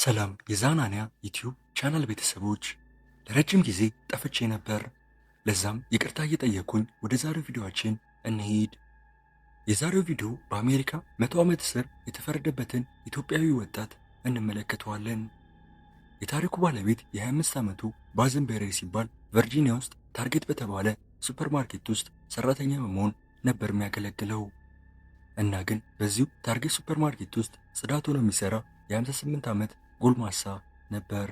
ሰላም የዛናንያ ዩቲዩብ ቻናል ቤተሰቦች፣ ለረጅም ጊዜ ጠፍቼ ነበር። ለዛም ይቅርታ እየጠየኩኝ ወደ ዛሬው ቪዲዮአችን እንሂድ። የዛሬው ቪዲዮ በአሜሪካ 100 ዓመት እስር የተፈረደበትን ኢትዮጵያዊ ወጣት እንመለከተዋለን። የታሪኩ ባለቤት የ25 ዓመቱ ባዝን ቤሬ ሲባል ቨርጂኒያ ውስጥ ታርጌት በተባለ ሱፐርማርኬት ውስጥ ሰራተኛ በመሆን ነበር የሚያገለግለው እና ግን በዚሁ ታርጌት ሱፐርማርኬት ውስጥ ጽዳት ሆኖ የሚሰራ የ58 ዓመት ጎልማሳ ነበር።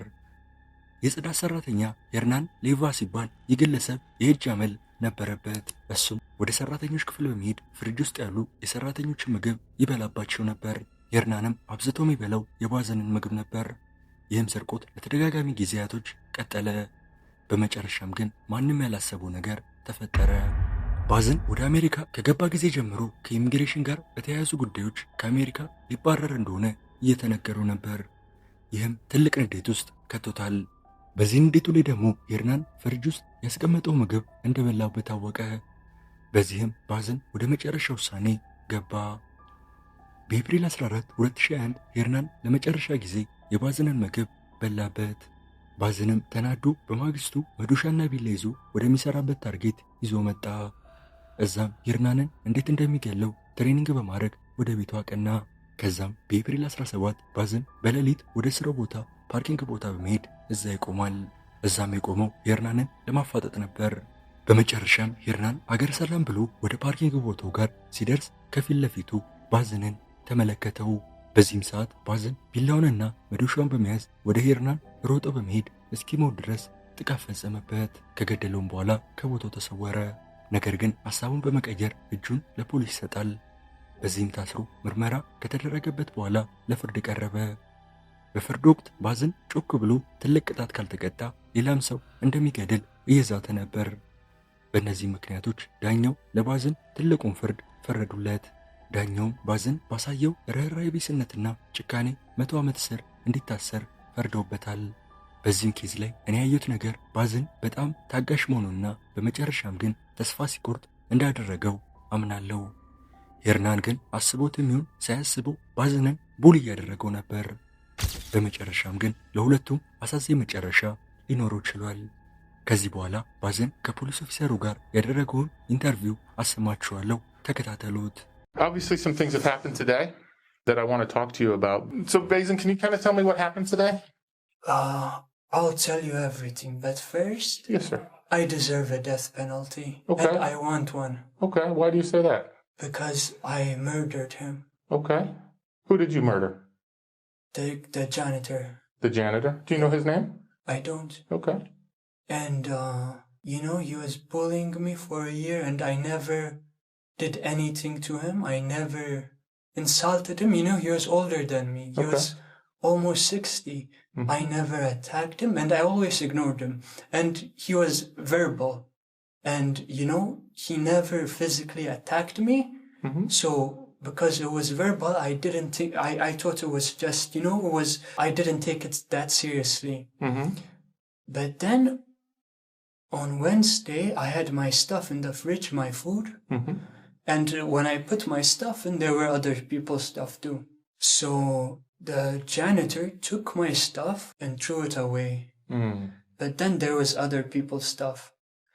የጽዳት ሰራተኛ የርናን ሌቫ ሲባል የግለሰብ የእጅ አመል ነበረበት። እሱም ወደ ሰራተኞች ክፍል በመሄድ ፍሪጅ ውስጥ ያሉ የሰራተኞችን ምግብ ይበላባቸው ነበር። የርናንም አብዝቶ የሚበላው የባዝንን ምግብ ነበር። ይህም ስርቆት ለተደጋጋሚ ጊዜያቶች ቀጠለ። በመጨረሻም ግን ማንም ያላሰበው ነገር ተፈጠረ። ባዝን ወደ አሜሪካ ከገባ ጊዜ ጀምሮ ከኢሚግሬሽን ጋር በተያያዙ ጉዳዮች ከአሜሪካ ሊባረር እንደሆነ እየተነገረው ነበር። ይህም ትልቅ ንዴት ውስጥ ከቶታል። በዚህ ንዴቱ ላይ ደግሞ የርናን ፍሪጅ ውስጥ ያስቀመጠው ምግብ እንደበላበት ታወቀ። በዚህም ባዝን ወደ መጨረሻ ውሳኔ ገባ። በኤፕሪል 14 2021 የርናን ለመጨረሻ ጊዜ የባዝንን ምግብ በላበት። ባዝንም ተናዶ በማግስቱ መዶሻና ቢላ ይዞ ወደሚሰራበት ታርጌት ይዞ መጣ። እዛም የርናንን እንዴት እንደሚገለው ትሬኒንግ በማድረግ ወደ ቤቱ አቀና። ከዛም በኤፕሪል 17 ባዝን በሌሊት ወደ ስራው ቦታ ፓርኪንግ ቦታ በመሄድ እዛ ይቆማል። እዛም የቆመው የርናንን ለማፋጠጥ ነበር። በመጨረሻም የርናን አገር ሰላም ብሎ ወደ ፓርኪንግ ቦታው ጋር ሲደርስ ከፊት ለፊቱ ባዝንን ተመለከተው። በዚህም ሰዓት ባዝን ቢላውንና መዶሻውን በመያዝ ወደ የርናን ሮጦ በመሄድ እስኪሞት ድረስ ጥቃት ፈጸመበት። ከገደለውም በኋላ ከቦታው ተሰወረ። ነገር ግን ሐሳቡን በመቀየር እጁን ለፖሊስ ይሰጣል። በዚህም ታስሮ ምርመራ ከተደረገበት በኋላ ለፍርድ ቀረበ። በፍርድ ወቅት ባዝን ጮክ ብሎ ትልቅ ቅጣት ካልተቀጣ ሌላም ሰው እንደሚገድል እየዛተ ነበር። በእነዚህ ምክንያቶች ዳኛው ለባዝን ትልቁን ፍርድ ፈረዱለት። ዳኛውም ባዝን ባሳየው ርኅራኄ ቢስነትና ጭካኔ 100 ዓመት እስር እንዲታሰር ፈርደውበታል። በዚህም ኬዝ ላይ እኔ ያየሁት ነገር ባዝን በጣም ታጋሽ መሆኑና በመጨረሻም ግን ተስፋ ሲቆርጥ እንዳደረገው አምናለሁ። የርናን ግን አስቦት የሚሆን ሳያስበው ባዝንን ቡል እያደረገው ነበር። በመጨረሻም ግን ለሁለቱም አሳዛኝ መጨረሻ ሊኖረው ችሏል። ከዚህ በኋላ ባዝን ከፖሊስ ኦፊሰሩ ጋር ያደረገውን ኢንተርቪው አሰማችኋለሁ፣ ተከታተሉት። Obviously some things have happened today that I want to talk to you about. So Bazin, can you kind of tell me what happened today? I'll tell you everything, but first, yes, sir. I deserve a death penalty. Okay. And I want one. Okay, why do you say that? Because I murdered him. Okay. Who did you murder? The janitor. The janitor? Do you know his name? I don't. Okay. And, he was bullying me for a year and I never did anything to him. I never insulted him. He was older than me. He was almost 60. Mm-hmm. I never attacked him and I always ignored him. And he was verbal. And, he never physically attacked me. Mm-hmm. So, because it was verbal, I didn't think, I thought it was just, I didn't take it that seriously. Mm-hmm. But then, on Wednesday, I had my stuff in the fridge, my food. Mm-hmm. And when I put my stuff in, there were other people's stuff too. So, the janitor took my stuff and threw it away. Mm. But then there was other people's stuff.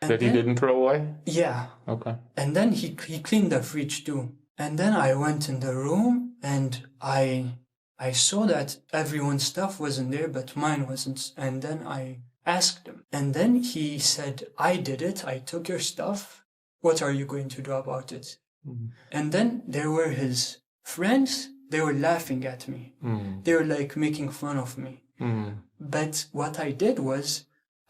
And that he didn't throw away? Yeah. Okay. And then he cleaned the fridge too. And then I went in the room and I saw that everyone's stuff wasn't there, but mine wasn't. And then I asked him. And then he said, I did it. I took your stuff. What are you going to do about it? Mm. And then there were his friends. They were laughing at me. Mm. They were like making fun of me. Mm. But what I did was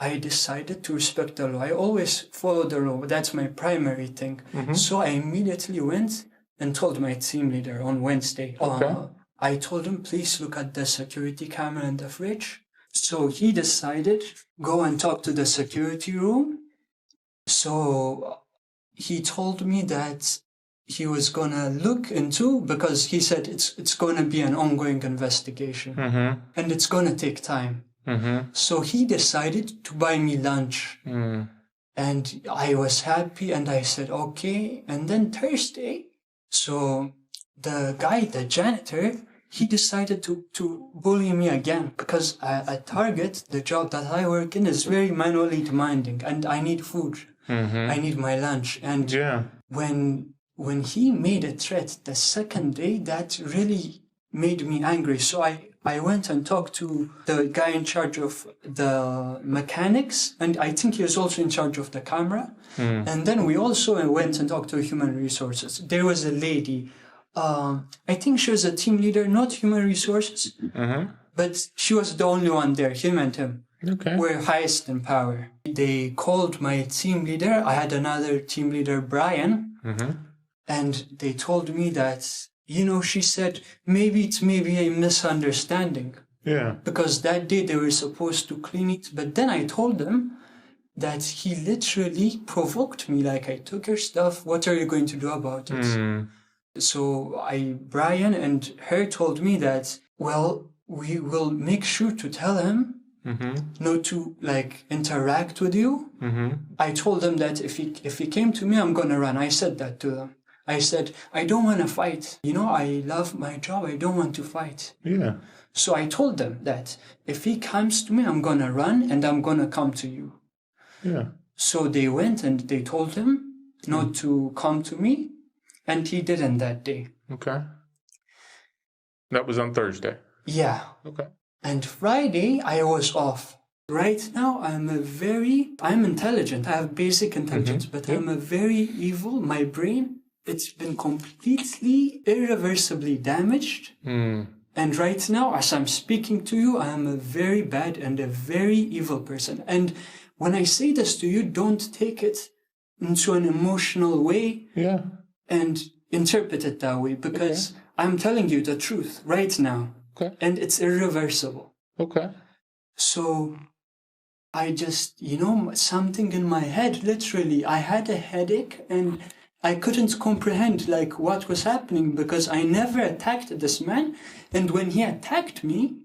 I decided to respect the law. I always follow the law. That's my primary thing. Mm-hmm. So I immediately went and told my team leader on Wednesday. Okay. I told him, please look at the security camera in the fridge. So he decided, go and talk to the security room. So he told me that he was going to look into, because he said it's going to be an ongoing investigation. Mm-hmm. And it's going to take time. Mm-hmm. So he decided to buy me lunch. Mm. And I was happy and I said, okay. And then Thursday, so the guy, the janitor, he decided to bully me again because at Target, the job that I work in is very manually demanding, and I need food. I need my lunch. And when he made a threat the second day, that really made me angry. So I went and talked to the guy in charge of the mechanics, and I think he was also in charge of the camera. And then we also went and talked to human resources. There was a lady, I think she was a team leader, not human resources, but she was the only one there, him and him. Okay. Were highest in power. They called my team leader. I had another team leader, Brian, and they told me that, she said, maybe it's a misunderstanding. Yeah. Because that day they were supposed to clean it. But then I told them that he literally provoked me, like, I took your stuff. What are you going to do about it? So Brian and her told me that, well, we will make sure to tell him not to interact with you. I told them that if he came to me, I'm gonna run. I said that to them. I said, I don't want to fight. I love my job. I don't want to fight. Yeah. So I told them that if he comes to me, I'm gonna run and I'm gonna come to you. Yeah. So they went and they told him not to come to me, and he didn't that day. Okay. That was on Thursday. Yeah. Okay. And Friday, I was off. Right now, I'm intelligent. I have basic intelligence, but I'm a very evil. My brain, it's been completely, irreversibly damaged. And right now, as I'm speaking to you, I am a very bad and a very evil person. And when I say this to you, don't take it into an emotional way and interpret it that way, because I'm telling you the truth right now. Okay. And it's irreversible. Okay. So I just, something in my head, literally, I had a headache and I couldn't comprehend what was happening, because I never attacked this man. And when he attacked me,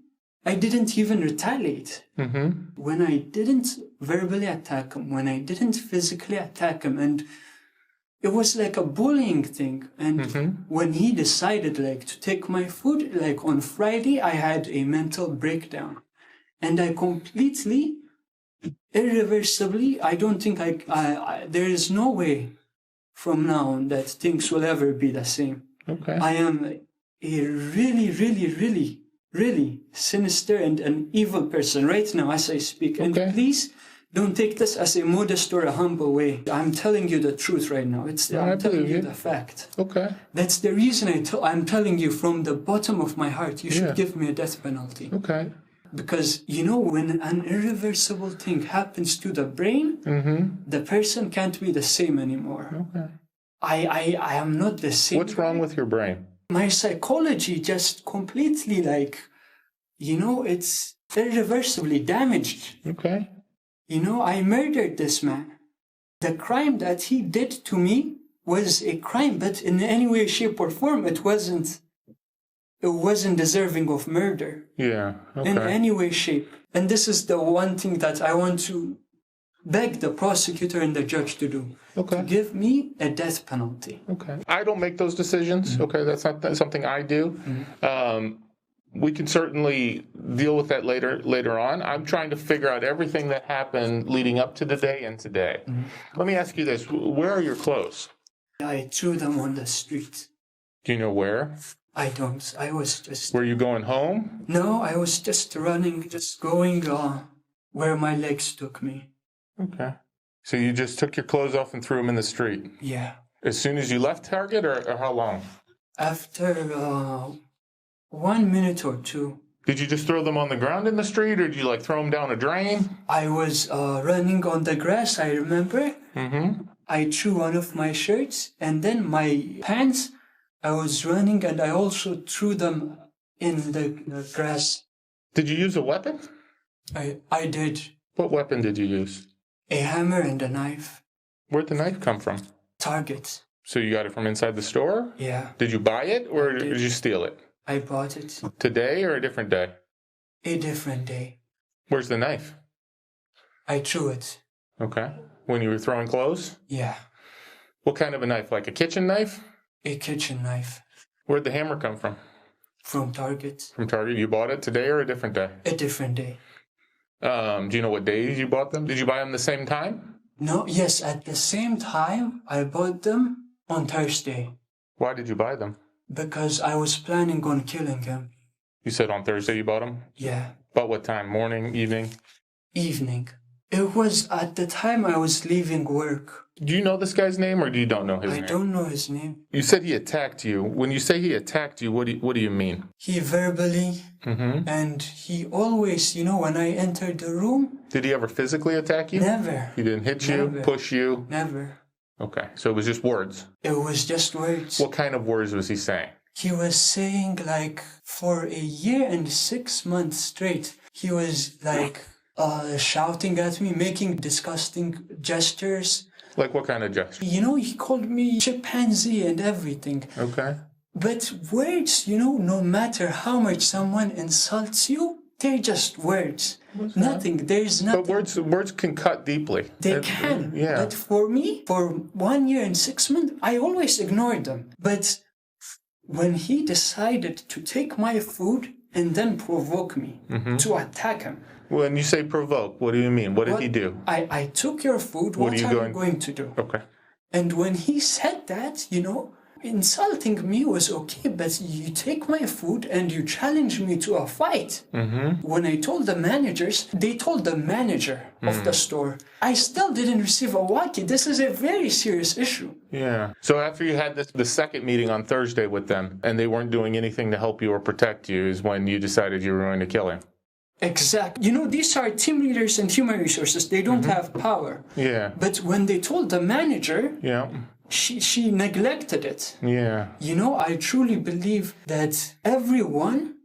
I didn't even retaliate. When I didn't verbally attack him, when I didn't physically attack him, and it was like a bullying thing. And when he decided to take my food, on Friday, I had a mental breakdown. And I completely, irreversibly, I don't think there is no way from now on that things will ever be the same. Okay. I am a really, really, really, really sinister and an evil person right now as I speak. And please don't take this as a modest or a humble way. I'm telling you the truth right now. I'm telling you the fact. Okay. That's the reason I'm telling you from the bottom of my heart, you should give me a death penalty. Okay. Because, when an irreversible thing happens to the brain, the person can't be the same anymore. Okay. I am not the same. What's wrong with your brain? My psychology just completely it's irreversibly damaged. Okay. I murdered this man. The crime that he did to me was a crime, but in any way, shape, or form, it wasn't deserving of murder. Yeah. Okay. In any way, shape. And this is the one thing that I want to beg the prosecutor and the judge to do. Okay. To give me a death penalty. Okay. I don't make those decisions. Okay. That's not something I do. We can certainly deal with that later on. I'm trying to figure out everything that happened leading up to the day and today. Let me ask you this. Where are your clothes? I threw them on the street. Do you know where? I don't. I was just... Were you going home? No, I was just running, just going where my legs took me. Okay. So you just took your clothes off and threw them in the street? Yeah. As soon as you left Target, or how long? After 1 minute or two. Did you just throw them on the ground in the street, or did you throw them down a drain? I was running on the grass, I remember. I threw one of my shirts, and then my pants... I was running, and I also threw them in the grass. Did you use a weapon? I did. What weapon did you use? A hammer and a knife. Where'd the knife come from? Target. So you got it from inside the store? Yeah. Did you buy it, or did you steal it? I bought it. Today or a different day? A different day. Where's the knife? I threw it. Okay. When you were throwing clothes? Yeah. What kind of a knife? Like a kitchen knife? A kitchen knife. Where'd the hammer come from? From Target. From Target. You bought it today or a different day? A different day. Do you know what days you bought them? Did you buy them the same time? No, yes, at the same time, I bought them on Thursday. Why did you buy them? Because I was planning on killing him. You said on Thursday you bought them? Yeah. About what time? Morning, evening? Evening. It was at the time I was leaving work. Do you know this guy's name or do you don't know his name? I don't know his name. You said he attacked you. When you say he attacked you, what do you mean? He verbally, and he always, when I entered the room. Did he ever physically attack you? Never. He didn't hit you, Never. push you? Never. Okay, so it was just words. It was just words. What kind of words was he saying? He was saying like for a year and 6 months straight, he was like shouting at me, making disgusting gestures. Like what kind of gesture? He called me chimpanzee and everything. Okay. But words, no matter how much someone insults you, they're just words. Nothing. There's nothing. But words can cut deeply. They can. Yeah. But for me, for 1 year and 6 months, I always ignored them. But when he decided to take my food and then provoke me to attack him. When you say provoke, what do you mean? What did he do? I took your food. What are you going to do? Okay. And when he said that, insulting me was okay, but you take my food and you challenge me to a fight. When I told the managers, they told the manager of the store, I still didn't receive a walkie. This is a very serious issue. Yeah. So after you had the second meeting on Thursday with them and they weren't doing anything to help you or protect you is when you decided you were going to kill him. Exactly. These are team leaders and human resources. They don't have power. Yeah. But when they told the manager, yeah, she neglected it. Yeah. I truly believe that everyone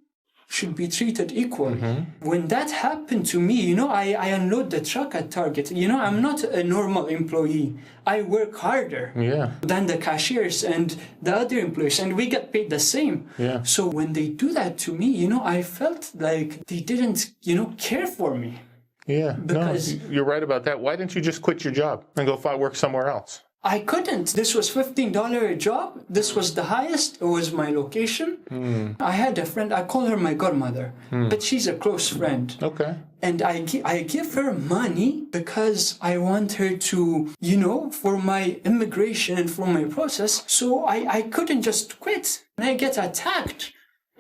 should be treated equally. When that happened to me, I unload the truck at Target. I'm not a normal employee. I work harder than the cashiers and the other employees, and we get paid the same. Yeah. So when they do that to me, I felt like they didn't, care for me. Yeah. Because you're right about that. Why didn't you just quit your job and go work somewhere else? I couldn't. This was $15 a job. This was the highest. It was my location. I had a friend. I call her my godmother, but she's a close friend. Okay. And I give her money because I want her to, for my immigration and for my process. So I couldn't just quit. And I get attacked.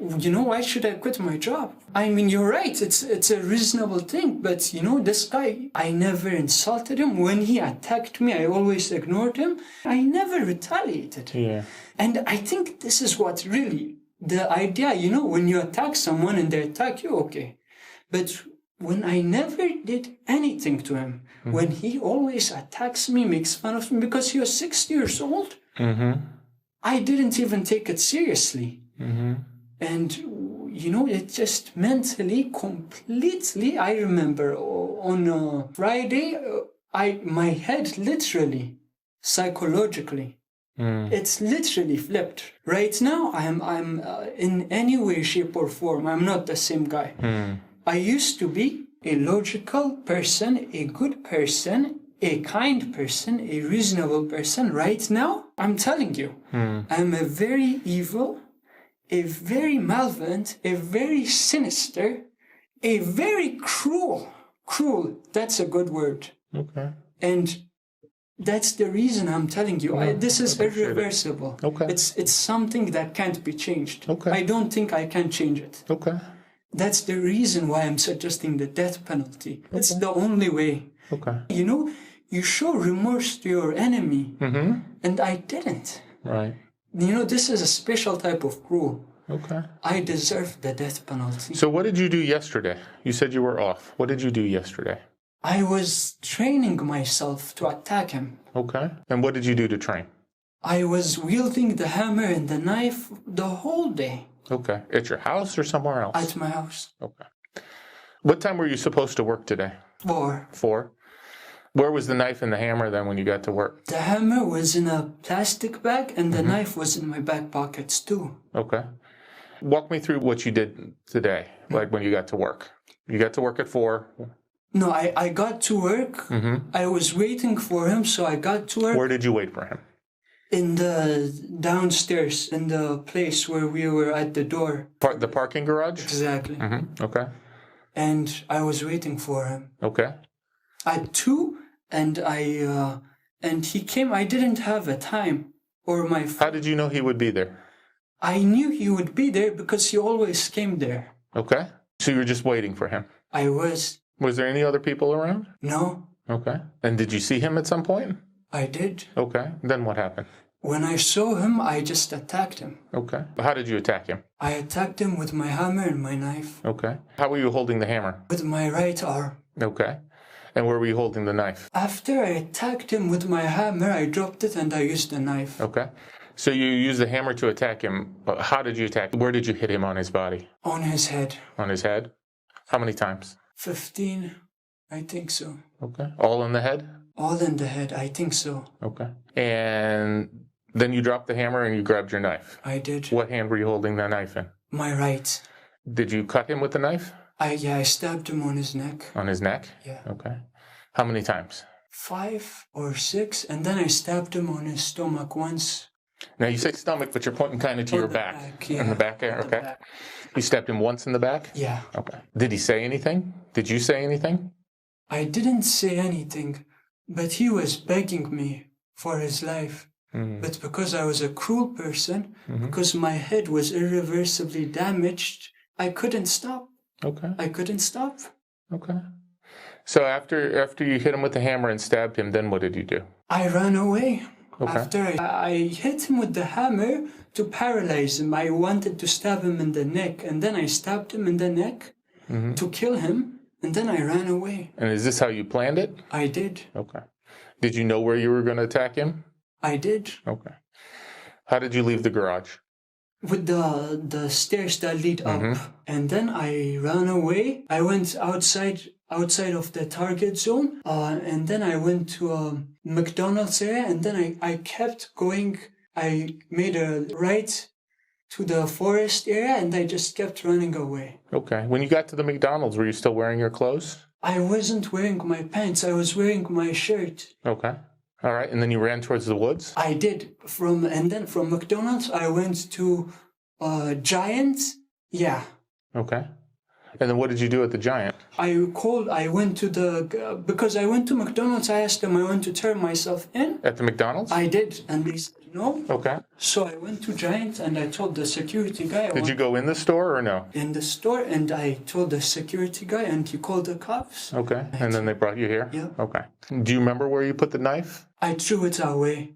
Why should I quit my job? I mean, you're right. It's a reasonable thing. But, this guy, I never insulted him. When he attacked me, I always ignored him. I never retaliated. Yeah. And I think this is what really, the idea, when you attack someone and they attack you, okay. But when I never did anything to him, when he always attacks me, makes fun of me, because he was 6 years old, I didn't even take it seriously. And, it just mentally, completely, I remember on Friday, my head literally, psychologically, it's literally flipped. Right now, I'm in any way, shape or form, I'm not the same guy. I used to be a logical person, a good person, a kind person, a reasonable person. Right now, I'm telling you, I'm a very evil, a very malevolent, a very sinister, a very cruel, that's a good word. Okay. And that's the reason I'm telling you, this is irreversible. Okay. It's something that can't be changed. Okay. I don't think I can change it. Okay. That's the reason why I'm suggesting the death penalty. Okay. It's the only way. Okay. You show remorse to your enemy, and I didn't. Right. This is a special type of cruel. Okay. I deserve the death penalty. So what did you do yesterday? You said you were off. What did you do yesterday? I was training myself to attack him. Okay. And what did you do to train? I was wielding the hammer and the knife the whole day. Okay. At your house or somewhere else? At my house. Okay. What time were you supposed to work today? 4. 4? Where was the knife and the hammer then when you got to work? The hammer was in a plastic bag and the knife was in my back pockets too. Okay. Walk me through what you did today, like when you got to work. You got to work at 4. No, I got to work. I was waiting for him, so I got to work. Where did you wait for him? In the downstairs, in the place where we were at the door. The parking garage? Exactly. Okay. And I was waiting for him. Okay. At 2, and he came. I didn't have a time or my phone. How did you know he would be there? I knew he would be there because he always came there. Okay. So you were just waiting for him? I was. Was there any other people around? No. Okay. And did you see him at some point? I did. Okay. Then what happened? When I saw him, I just attacked him. Okay. How did you attack him? I attacked him with my hammer and my knife. Okay. How were you holding the hammer? With my right arm. Okay. And where were you holding the knife? After I attacked him with my hammer, I dropped it and I used the knife. Okay. So you used the hammer to attack him. How did you attack? Where did you hit him on his body? On his head. On his head? How many times? 15, I think so. Okay. All in the head? All in the head, I think so. Okay. And then you dropped the hammer and you grabbed your knife. I did. What hand were you holding the knife in? My right. Did you cut him with the knife? I stabbed him on his neck. On his neck? Yeah. Okay. How many times? 5 or 6, and then I stabbed him on his stomach once. Now you say stomach, but you're pointing kind of to your back. Yeah. In the back there? Okay. Back. You stabbed him once in the back? Yeah. Okay. Did he say anything? Did you say anything? I didn't say anything, but he was begging me for his life. But because I was a cruel person, because my head was irreversibly damaged, I couldn't stop. Okay. I couldn't stop. Okay. So after you hit him with the hammer and stabbed him, then what did you do? I ran away. Okay. After I hit him with the hammer to paralyze him, I wanted to stab him in the neck, and then I stabbed him in the neck to kill him, and then I ran away. And is this how you planned it? I did. Okay. Did you know where you were going to attack him? I did. Okay. How did you leave the garage? With the stairs that lead up, and then I ran away. I went outside of the target zone, and then I went to a McDonald's area, and then I kept going. I made a right to the forest area, and I just kept running away. Okay. When you got to the McDonald's, were you still wearing your clothes? I wasn't wearing my pants. I was wearing my shirt. Okay. All right. And then you ran towards the woods? I did. And then from McDonald's, I went to Giant. Yeah. Okay. And then what did you do at the Giant? Because I went to McDonald's, I asked them I want to turn myself in. At the McDonald's? I did, and they said no. Okay. So I went to Giant and I told the security guy. Did you go in the store or no? In the store, and I told the security guy, and he called the cops. Okay. And then they brought you here? Yeah. Okay. Do you remember where you put the knife? I threw it away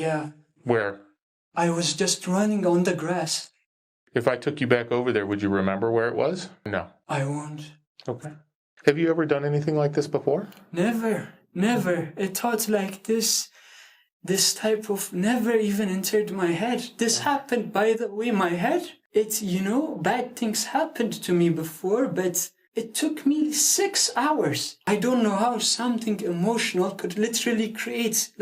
yeah. Where? I was just running on the grass. If I took you back over there, would you remember where it was? No. I won't. Okay. Have you ever done anything like this before? Never. A thought like this type of never even entered my head. This happened, by the way, my head. Bad things happened to me before, but it took me 6 hours. I don't know how something emotional could literally create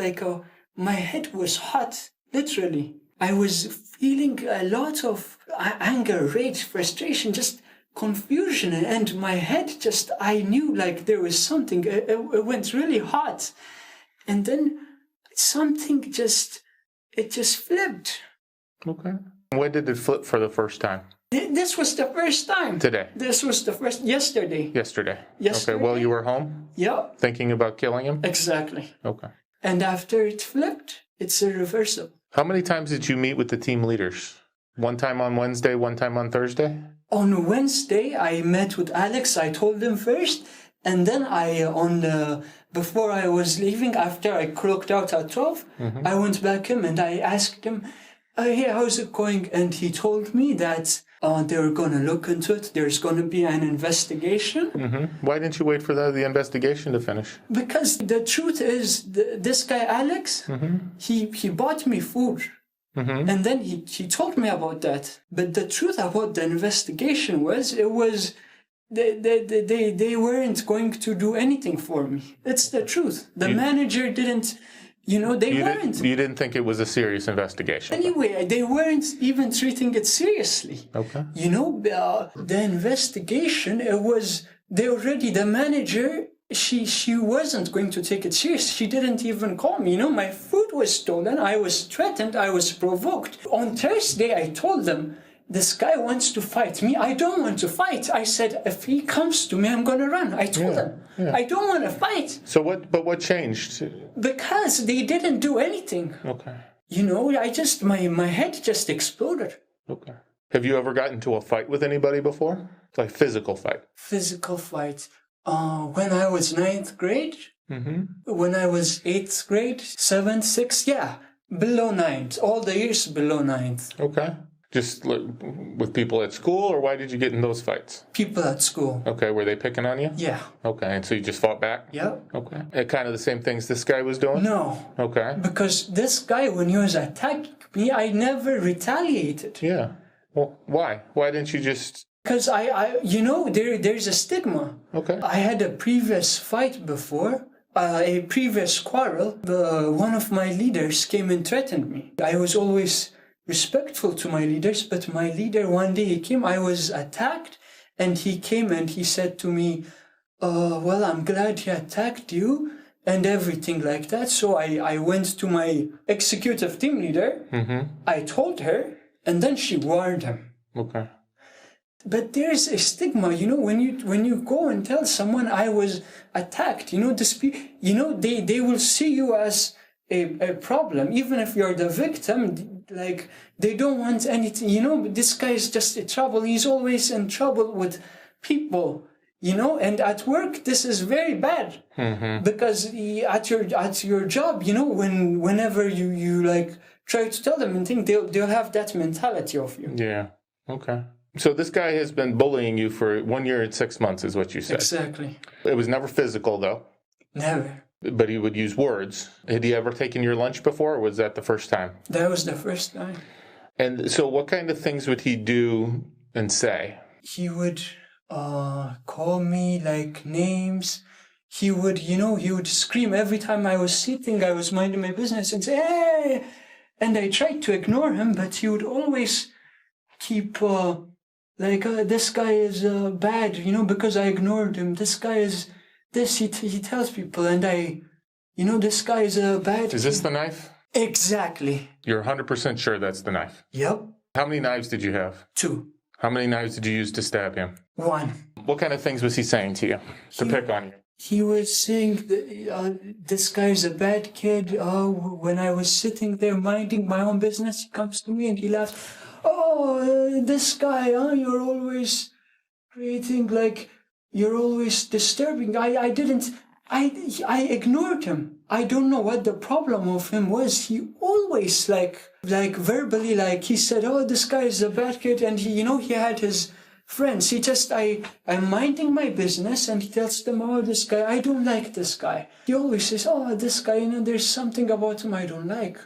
my head was hot, literally. I was feeling a lot of anger, rage, frustration, just confusion, and my head I knew there was something, it went really hot. And then something it just flipped. Okay. When did it flip for the first time? This was the first time. Today? This was the first, yesterday. Yesterday. Yesterday. Okay, while you were home? Yeah. Thinking about killing him? Exactly. Okay. And after it flipped, it's irreversible. How many times did you meet with the team leaders? One time on Wednesday, one time on Thursday? On Wednesday, I met with Alex. I told him first, and then before I was leaving, after I clocked out at 12, I went back him and I asked him, hey, how's it going? And he told me that they were going to look into it. There's going to be an investigation. Why didn't you wait for the investigation to finish? Because the truth is, this guy Alex, he bought me food. And then he told me about that. But the truth about the investigation was, they weren't going to do anything for me. It's the truth. The manager didn't, weren't. You didn't think it was a serious investigation? Anyway, they weren't even treating it seriously. Okay. The investigation, the manager she wasn't going to take it serious. She didn't even call me. My food was stolen. I was threatened. I was provoked. On Thursday, I told them, this guy wants to fight me. I don't want to fight. I said, if he comes to me, I'm going to run. I told them, I don't want to fight. So what changed? Because they didn't do anything. Okay. My head just exploded. Okay. Have you ever gotten into a fight with anybody before? Like physical fight? Physical fight. When I was 9th grade, when I was 8th grade, 7th, 6th, yeah, below 9th, all the years below 9th. Okay. Just with people at school, or why did you get in those fights? People at school. Okay, were they picking on you? Yeah. Okay, and so you just fought back? Yeah. Okay. And kind of the same things this guy was doing? No. Okay. Because this guy, when he was attacking me, I never retaliated. Yeah. Well, why? Why didn't you just... Because there's a stigma. Okay. I had a previous fight before, a previous quarrel. One of my leaders came and threatened me. I was always respectful to my leaders, but my leader, one day he came, I was attacked, and he came and he said to me, well, I'm glad he attacked you, and everything like that. So I went to my executive team leader, I told her, and then she warned him. Okay. But there's a stigma, when you go and tell someone I was attacked, they will see you as a problem, even if you're the victim. Like, they don't want anything, this guy is just in trouble. He's always in trouble with people, and at work, this is very bad. Because at your job, whenever you like try to tell them and think, they'll have that mentality of you. Yeah. Okay. So this guy has been bullying you for 1 year and 6 months, is what you said. Exactly. It was never physical, though. Never. But he would use words. Had he ever taken your lunch before, or was that the first time? That was the first time. And so what kind of things would he do and say? He would call me like names. He would scream every time I was sitting, I was minding my business and say, hey! And I tried to ignore him, but he would always keep this guy is bad, because I ignored him. This guy is this, he tells people, and this guy is a bad... Is this the knife? Exactly. You're 100% sure that's the knife? Yep. How many knives did you have? 2. How many knives did you use to stab him? 1. What kind of things was he saying to you to pick on you? He was saying this guy is a bad kid. When I was sitting there minding my own business, he comes to me and he laughs. This guy, you're always creating, you're always disturbing. I ignored him. I don't know what the problem of him was. He always verbally, he said, this guy is a bad kid. And he had his friends. I'm minding my business and he tells them, this guy, I don't like this guy. He always says, this guy, there's something about him I don't like.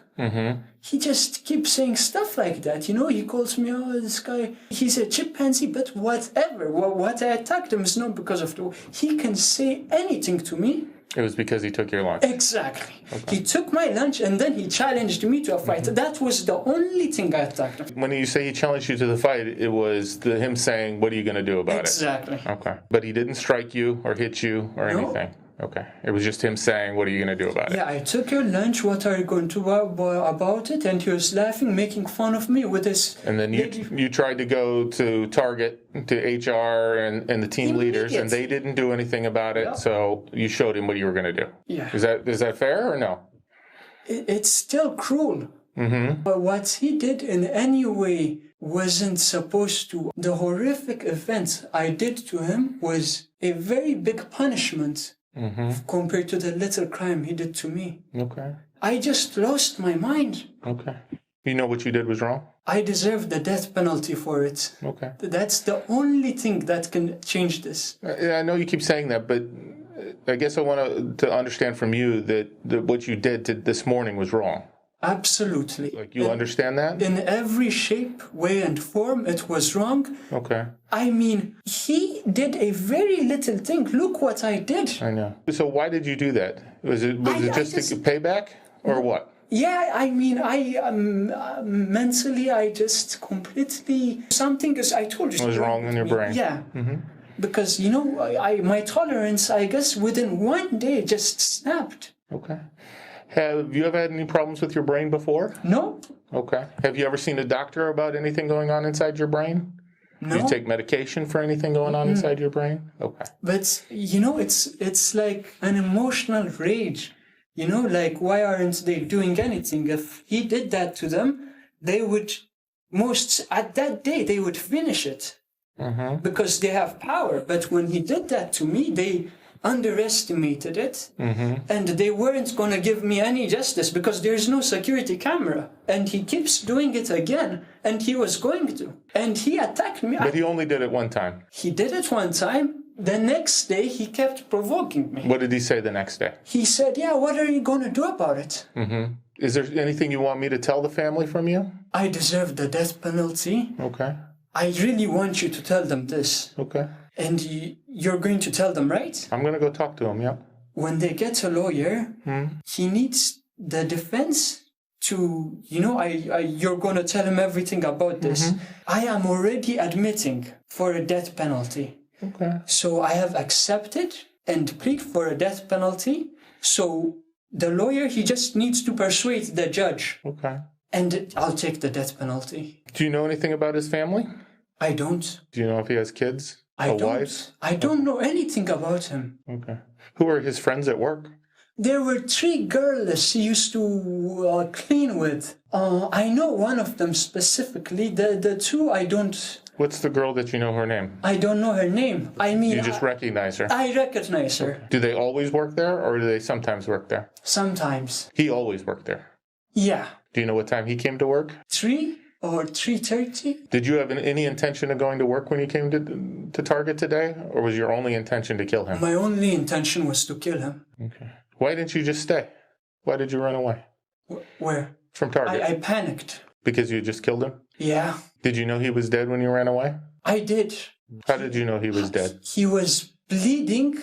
He just keeps saying stuff like that. He calls me, this guy, he's a chimpanzee, but whatever. What I attacked him is not because of he can say anything to me. It was because he took your lunch. Exactly. Okay. He took my lunch and then he challenged me to a fight. That was the only thing I attacked him. When you say he challenged you to the fight, it was him saying, what are you going to do about Exactly. it? Okay. But he didn't strike you or hit you or anything? Okay. It was just him saying, what are you going to do about it? Yeah, I took your lunch, what are you going to do about it? And he was laughing, making fun of me with his... And then you tried to go to Target, to HR and the team leaders, and they didn't do anything about it, so you showed him what you were going to do. Yeah. Is that fair or no? It's still cruel. But what he did in any way wasn't supposed to. The horrific event I did to him was a very big punishment. Compared to the little crime he did to me. Okay. I just lost my mind. Okay. You know what you did was wrong? I deserve the death penalty for it. Okay. That's the only thing that can change this. I know you keep saying that, but I guess I want to understand from you that what you did this morning was wrong. Absolutely. You understand that? In every shape, way, and form, it was wrong. Okay. I mean, he did a very little thing. Look what I did. I know. So why did you do that? Was it just to pay back or what? Yeah, I mean, mentally, I just completely... Something, as I told you... It was wrong in your brain. Yeah. Because, my tolerance, I guess, within one day just snapped. Okay. Have you ever had any problems with your brain before? No. Okay. Have you ever seen a doctor about anything going on inside your brain? No. Do you take medication for anything going on inside your brain? Okay. But, it's like an emotional rage. Like, why aren't they doing anything? If he did that to them, they would, at that day, they would finish it. Mm-hmm. Because they have power. But when he did that to me, they underestimated it, and they weren't going to give me any justice because there's no security camera. And he keeps doing it again, and he was going to. And he attacked me. But he only did it one time. He did it one time. The next day, he kept provoking me. What did he say the next day? He said, what are you going to do about it? Mm-hmm. Is there anything you want me to tell the family from you? I deserve the death penalty. Okay. I really want you to tell them this. Okay. And you're going to tell them, right? I'm going to go talk to him, yeah. When they get a lawyer, he needs the defense to, you're going to tell him everything about this. I am already admitting for a death penalty. Okay. So I have accepted and plead for a death penalty. So the lawyer, he just needs to persuade the judge. Okay. And I'll take the death penalty. Do you know anything about his family? I don't. Do you know if he has kids? Wife? I don't know anything about him. Okay. Who are his friends at work? There were 3 girls he used to clean with. I know one of them specifically. The 2, I don't. What's the girl that you know her name? I don't know her name. I mean, you just recognize her? I recognize her. Okay. Do they always work there, or do they sometimes work there? Sometimes. He always worked there? Yeah. Do you know what time he came to work? 3 or 3:30. Did you have any intention of going to work when you came to Target today, or was your only intention to kill him? My only intention was to kill him. Okay. Why didn't you just stay? Why did you run away? Where? From Target. I panicked. Because you just killed him? Yeah. Did you know he was dead when you ran away? I did. How did you know he was dead? He was bleeding.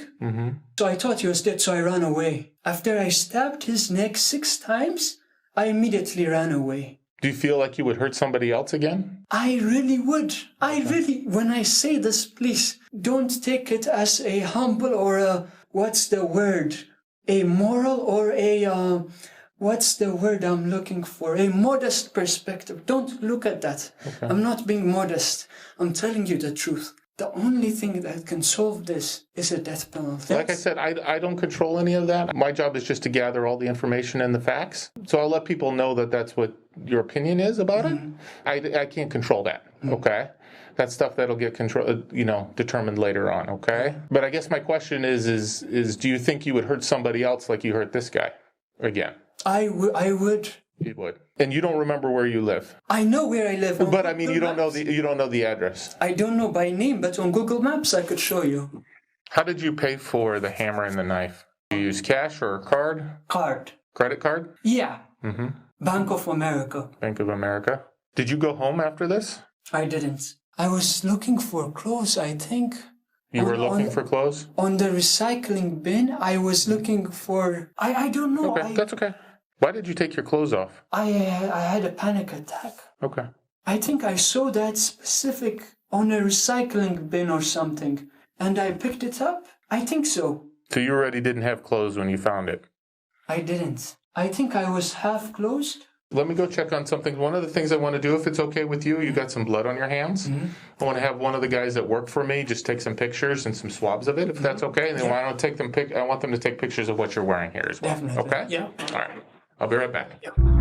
So I thought he was dead, so I ran away. After I stabbed his neck 6 times, I immediately ran away. Do you feel like you would hurt somebody else again? I really would. When I say this, please don't take it as a humble or a, what's the word? A moral or a, what's the word I'm looking for? A modest perspective. Don't look at that. Okay. I'm not being modest. I'm telling you the truth. The only thing that can solve this is a death penalty. Like I said, I don't control any of that. My job is just to gather all the information and the facts. So I'll let people know that that's what your opinion is about it. I can't control that, okay? That's stuff that'll get determined later on, okay? But I guess my question is do you think you would hurt somebody else like you hurt this guy again? I would. You would. And you don't remember where you live? I know where I live. But I mean, you don't know the address. I don't know by name, but on Google Maps I could show you. How did you pay for the hammer and the knife? You use cash or a card? Card. Credit card? Yeah. Bank of America. Bank of America. Did you go home after this? I didn't. I was looking for clothes, I think. You were looking for clothes? On the recycling bin, I was looking for... I don't know. Okay, that's okay. Why did you take your clothes off? I had a panic attack. Okay. I think I saw that specific on a recycling bin or something, and I picked it up. I think so. So you already didn't have clothes when you found it? I didn't. I think I was half closed. Let me go check on something. One of the things I want to do, if it's okay with you, you got some blood on your hands. I want to have one of the guys that work for me just take some pictures and some swabs of it, if that's okay. And then I want them to take pictures of what you're wearing here as well. Definitely. Okay? Yeah. All right. I'll be right back. Yep.